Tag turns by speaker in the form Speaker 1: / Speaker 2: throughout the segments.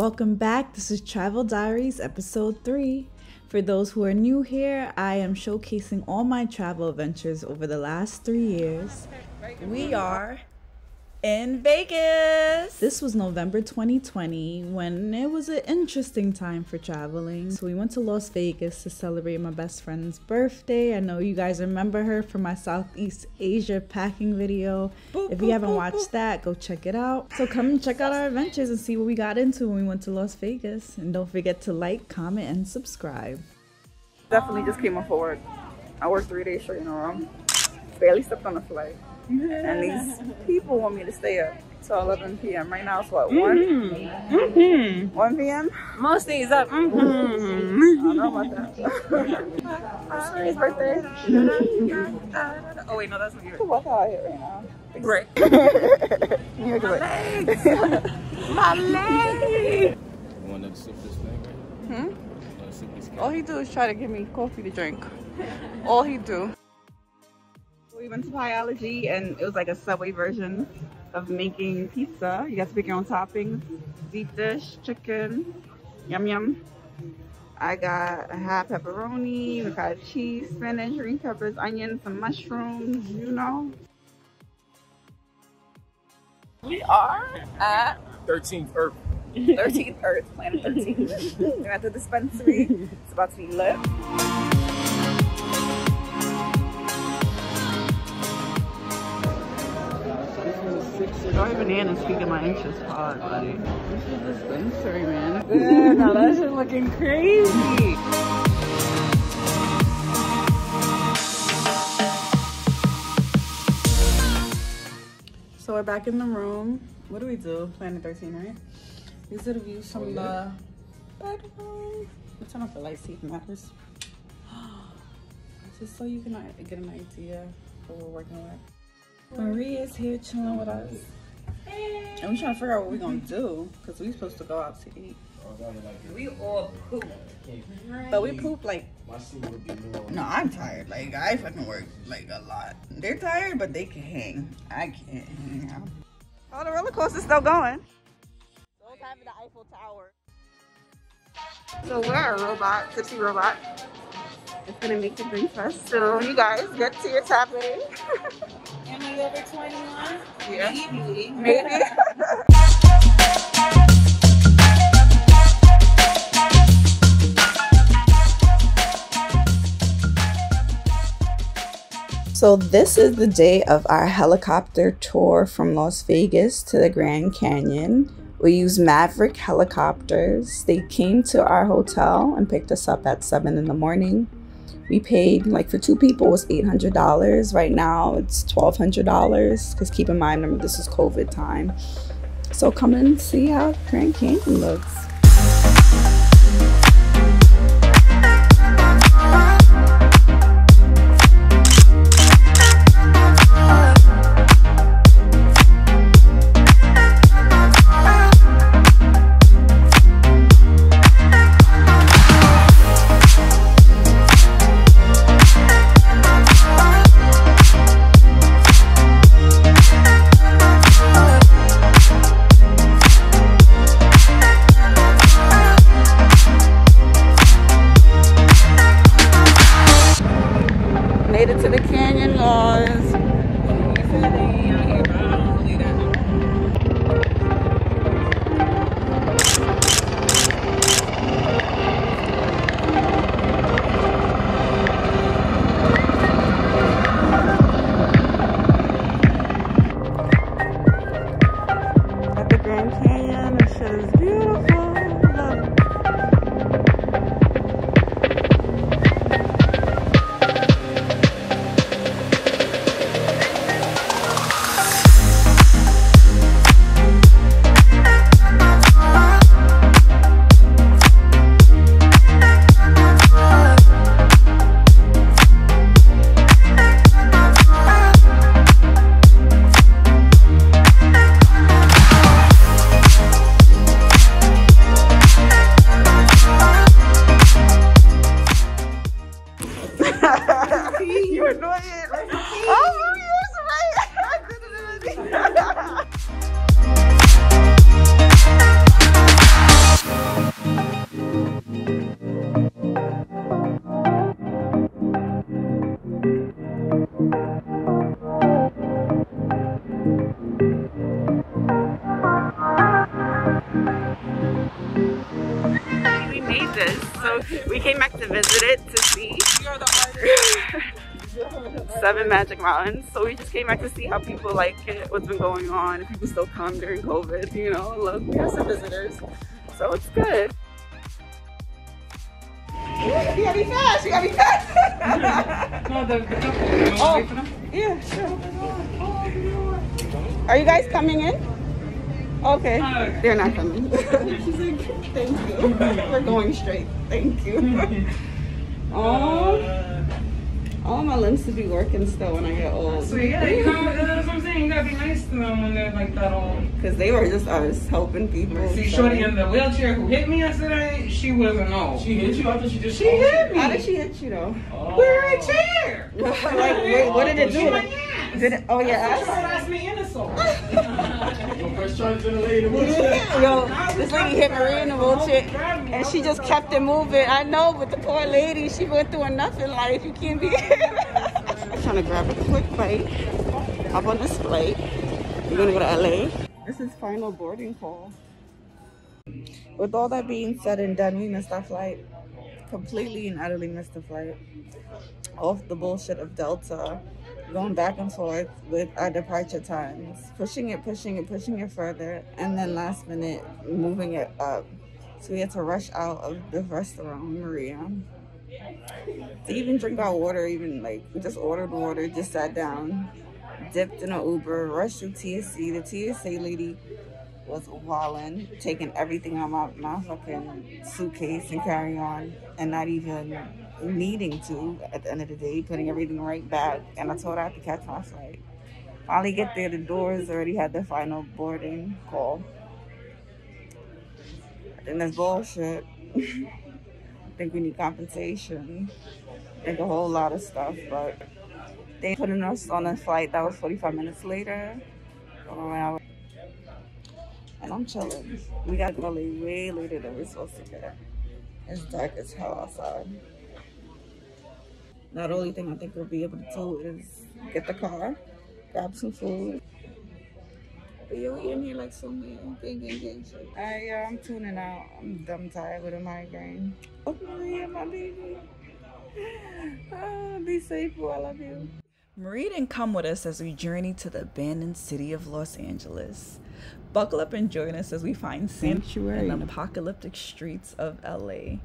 Speaker 1: Welcome back. This is Travel Diaries episode 3. For those who are new here, I am showcasing all my travel adventures over the last 3 years. We are in Vegas. This was November 2020 when it was an interesting time for traveling. So we went to Las Vegas to celebrate my best friend's birthday. I know you guys remember her from my Southeast Asia packing video. If you haven't watched that, go check it out. So come and check out our adventures and see what we got into when we went to Las Vegas. And don't forget to like, comment, and subscribe.
Speaker 2: Definitely just came off of work. I worked 3 days straight in a row. Barely stepped on a flight. And these people want me to stay up till 11 p.m. Right now it's what, 1? 1 p.m.?
Speaker 3: Most days up.
Speaker 2: I don't know about that. It's his birthday.
Speaker 3: Oh wait, no, that's not yours.
Speaker 2: Walk out here right now.
Speaker 3: Right.
Speaker 2: You're good.
Speaker 3: My leg.
Speaker 4: You want to sip this thing right here?
Speaker 2: All he do is try to give me coffee to drink. All he do. We went to Pieology and it was like a Subway version of making pizza. You got to pick your own toppings. Deep dish, chicken, yum yum. I got a half pepperoni, we got cheese, spinach, green peppers, onions, some mushrooms, you know. We are at
Speaker 4: 13th Earth.
Speaker 2: 13th Earth, planet 13. We're at the dispensary. It's about to be lit. Joy Bananas speaking my interest pod, buddy. This is the dispensary, man. Yeah, now that shit looking crazy. So we're back in the room. What do we do? Planet 13, right? These are the views from the bedroom. Let's turn off the lights, see if it matters. Just so you can get an idea of what we're working with. Marie is here chilling with us. And we're trying to figure out what we're gonna do because we're supposed to go out to eat.
Speaker 3: We all pooped.
Speaker 2: But we poop like, no, I'm tired. Like, I fucking work like a lot. They're tired, but they can hang. I can't hang out. Oh, the roller coaster's still going. So it's having the Eiffel Tower. So we're a robot, Tipsy Robot. It's gonna make the drink for us. So you guys get to your tablet.
Speaker 3: Am I over 21?
Speaker 2: Yeah.
Speaker 3: Maybe.
Speaker 1: So this is the day of our helicopter tour from Las Vegas to the Grand Canyon. We used Maverick Helicopters. They came to our hotel and picked us up at 7 in the morning. We paid, like for 2 people, it was $800. Right now it's $1,200 because keep in mind, remember, this is COVID time. So come and see how Grand Canyon looks.
Speaker 2: Made it to the canyon, guys. At the Grand Canyon, this shit is beautiful. Look. made this. So we came back to visit it to see 7 Magic Mountains. So we just came back to see how people like it, what's been going on, if people still come during COVID, you know. Look, we have some visitors. So it's good. You gotta be fast, you gotta be fast. Oh, yeah, sure. Are you guys coming in? Okay, they're not coming. She's like, thank you. We're going straight. Thank you. Oh, all my limbs to be working still when I get old.
Speaker 5: So yeah, you know, that's what I'm saying. You gotta be nice to them when they're like that old.
Speaker 2: Because they were just us helping people.
Speaker 5: See, Shorty in the wheelchair who hit me yesterday, she wasn't old.
Speaker 4: She hit you? I thought she just
Speaker 5: hit me.
Speaker 2: How did she hit you though?
Speaker 5: Oh. We're in a chair.
Speaker 2: Like, wait, what did it do? Did it? Oh yeah.
Speaker 5: That's me in the soul.
Speaker 4: First charge to the lady in the wheelchair.
Speaker 2: Yo, this lady hit Maria in the wheelchair, and she just kept it moving. I know, but the poor lady, she went through enough in life. You can't be. I'm trying to grab a quick bite. Hop on this flight. We're gonna go to LA. This is final boarding call. With all that being said and done, we missed our flight. Completely and utterly missed the flight. Off the bullshit of Delta. Going back and forth with our departure times. Pushing it further. And then last minute, moving it up. So we had to rush out of the restaurant, Maria. To even drink our water, even like, we just ordered water, just sat down. Dipped in an Uber, rushed through TSC. The TSA lady was wilding, taking everything out of my fucking suitcase and carry on, and not even needing to at the end of the day, putting everything right back. And I told her I had to catch my flight. Finally get there, the doors already had their final boarding call. I think that's bullshit. I think we need compensation. I think a whole lot of stuff, but they putting us on a flight that was 45 minutes later. Around. And I'm chilling. We got to go way later than we're supposed to get. It's dark as hell outside. Now the only thing I think we'll be able to do is get the car, grab some food. But yeah, we in here like some gang shit. I'm tuning out. I'm dumb tired with a migraine. Oh Maria, my baby. Be safe, boy. I love you.
Speaker 1: Marie didn't come with us as we journey to the abandoned city of Los Angeles. Buckle up and join us as we find sanctuary in the apocalyptic streets of LA.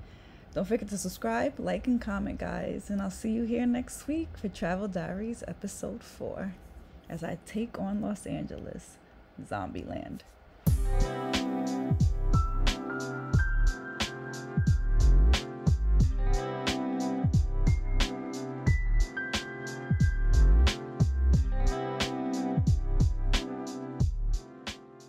Speaker 1: Don't forget to subscribe, like, and comment, guys. And I'll see you here next week for Travel Diaries episode 4 as I take on Los Angeles, Zombieland.